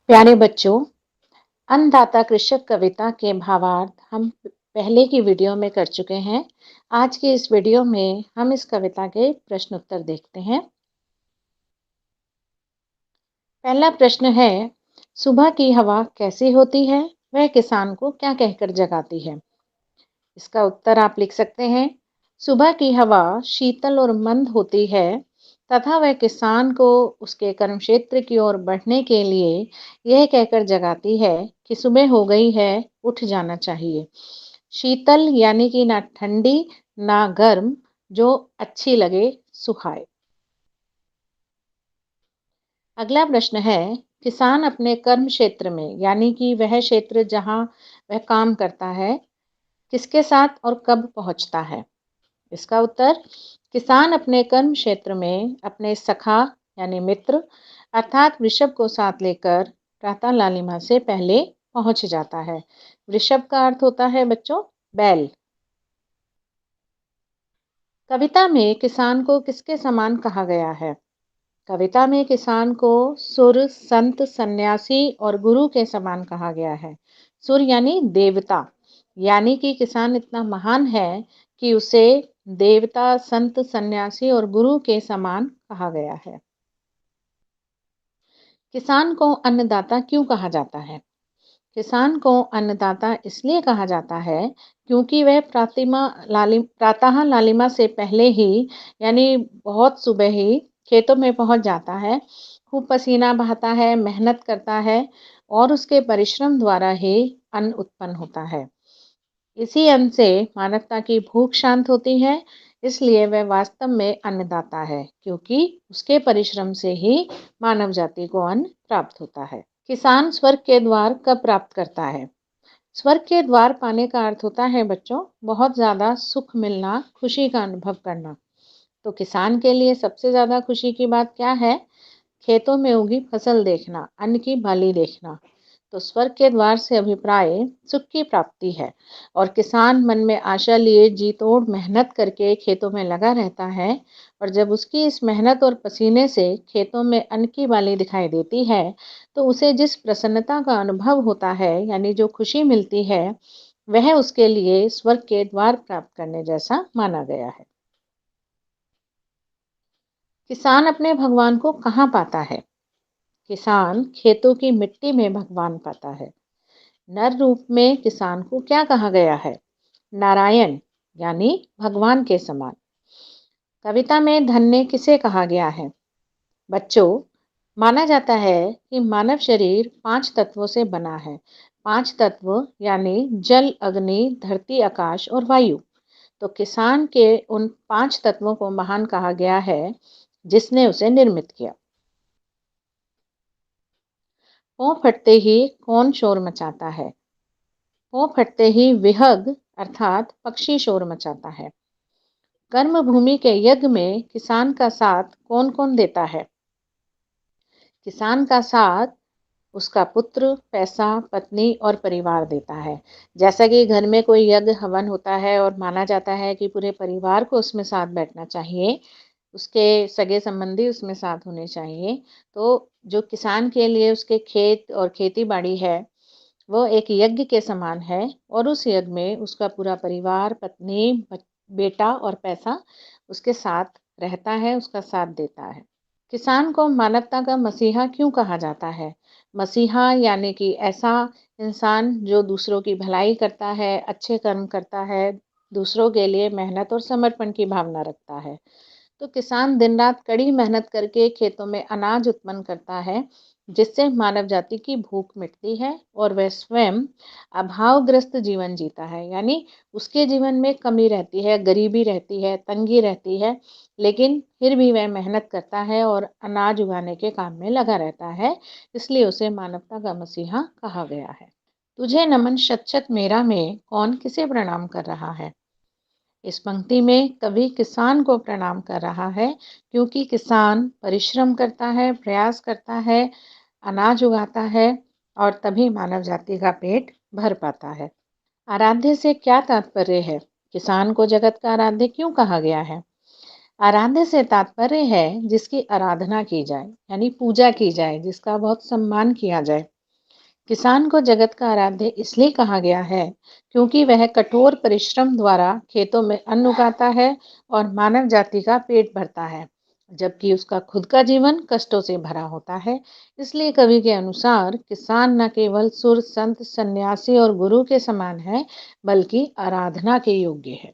प्यारे बच्चों, अन्नदाता कृषक कविता के भावार्थ हम पहले की वीडियो में कर चुके हैं। आज की इस वीडियो में हम इस कविता के प्रश्न उत्तर देखते हैं। पहला प्रश्न है, सुबह की हवा कैसी होती है? वह किसान को क्या कहकर जगाती है? इसका उत्तर आप लिख सकते हैं। सुबह की हवा शीतल और मंद होती है तथा वह किसान को उसके कर्म क्षेत्र की ओर बढ़ने के लिए यह कहकर जगाती है कि सुबह हो गई है, उठ जाना चाहिए। शीतल यानी कि ना ठंडी ना गर्म, जो अच्छी लगे, सुहाए। अगला प्रश्न है, किसान अपने कर्म क्षेत्र में यानी कि वह क्षेत्र जहां वह काम करता है, किसके साथ और कब पहुंचता है? इसका उत्तर, किसान अपने कर्म क्षेत्र में अपने सखा यानी मित्र अर्थात वृषभ को साथ लेकर प्रातः लालिमा से पहले पहुंच जाता है। वृषभ का अर्थ होता है बच्चों बैल। कविता में किसान को किसके समान कहा गया है? कविता में किसान को सुर, संत, सन्यासी और गुरु के समान कहा गया है। सुर यानी देवता, यानी कि किसान इतना महान है कि उसे देवता, संत, सन्यासी और गुरु के समान कहा गया है। किसान को अन्नदाता क्यों कहा जाता है? किसान को अन्नदाता इसलिए कहा जाता है क्योंकि वह प्रातः लालिमा से पहले ही यानी बहुत सुबह ही खेतों में पहुंच जाता है, खूब पसीना बहाता है, मेहनत करता है और उसके परिश्रम द्वारा ही अन्न उत्पन्न होता है। इसी अन्न से मानवता की भूख शांत होती है, इसलिए वह वास्तव में अन्नदाता है क्योंकि उसके परिश्रम से ही मानव जाति को अन्न प्राप्त होता है। किसान स्वर्ग के द्वार कब प्राप्त करता है? स्वर्ग के द्वार पाने का अर्थ होता है बच्चों बहुत ज्यादा सुख मिलना, खुशी का अनुभव करना। तो किसान के लिए सबसे ज्यादा खुशी की बात क्या है? खेतों में उगी फसल देखना, अन्न की बाली देखना। तो स्वर्ग के द्वार से अभिप्राय सुख की प्राप्ति है और किसान मन में आशा लिए जी तोड़ मेहनत करके खेतों में लगा रहता है और जब उसकी इस मेहनत और पसीने से खेतों में अन्न की बाली दिखाई देती है तो उसे जिस प्रसन्नता का अनुभव होता है यानी जो खुशी मिलती है, वह उसके लिए स्वर्ग के द्वार प्राप्त करने जैसा माना गया है। किसान अपने भगवान को कहाँ पाता है? किसान खेतों की मिट्टी में भगवान पाता है। नर रूप में किसान को क्या कहा गया है? नारायण यानी भगवान के समान। कविता में धन्य किसे कहा गया है? बच्चों, माना जाता है कि मानव शरीर 5 तत्वों से बना है। 5 तत्व यानी जल, अग्नि, धरती, आकाश और वायु। तो किसान के उन 5 तत्वों को महान कहा गया है जिसने उसे निर्मित किया। पों फटते ही कौन शोर मचाता है? पों फटते ही विहग अर्थात पक्षी शोर मचाता है। कर्म भूमि के यज्ञ में किसान का साथ कौन कौन देता है? किसान का साथ उसका पुत्र, पैसा, पत्नी और परिवार देता है। जैसा कि घर में कोई यज्ञ हवन होता है और माना जाता है कि पूरे परिवार को उसमें साथ बैठना चाहिए, उसके सगे संबंधी उसमें साथ होने चाहिए। तो जो किसान के लिए उसके खेत और खेती बाड़ी है, वो एक यज्ञ के समान है और उस यज्ञ में उसका पूरा परिवार, पत्नी, बेटा और पैसा उसके साथ रहता है, उसका साथ देता है। किसान को मानवता का मसीहा क्यों कहा जाता है? मसीहा यानी कि ऐसा इंसान जो दूसरों की भलाई करता है, अच्छे कर्म करता है, दूसरों के लिए मेहनत और समर्पण की भावना रखता है। तो किसान दिन रात कड़ी मेहनत करके खेतों में अनाज उत्पन्न करता है जिससे मानव जाति की भूख मिटती है और वह स्वयं अभावग्रस्त जीवन जीता है, यानी उसके जीवन में कमी रहती है, गरीबी रहती है, तंगी रहती है, लेकिन फिर भी वह मेहनत करता है और अनाज उगाने के काम में लगा रहता है, इसलिए उसे मानवता का मसीहा कहा गया है। तुझे नमन शत शत मेरा में कौन किसे प्रणाम कर रहा है? इस पंक्ति में कवि किसान को प्रणाम कर रहा है क्योंकि किसान परिश्रम करता है, प्रयास करता है, अनाज उगाता है और तभी मानव जाति का पेट भर पाता है। आराध्य से क्या तात्पर्य है? किसान को जगत का आराध्य क्यों कहा गया है? आराध्य से तात्पर्य है जिसकी आराधना की जाए, यानी पूजा की जाए, जिसका बहुत सम्मान किया जाए। किसान को जगत का आराध्य इसलिए कहा गया है क्योंकि वह कठोर परिश्रम द्वारा खेतों में अन्न उगाता है और मानव जाति का पेट भरता है, जबकि उसका खुद का जीवन कष्टों से भरा होता है। इसलिए कवि के अनुसार किसान न केवल सुर संत सन्यासी और गुरु के समान है, बल्कि आराधना के योग्य है।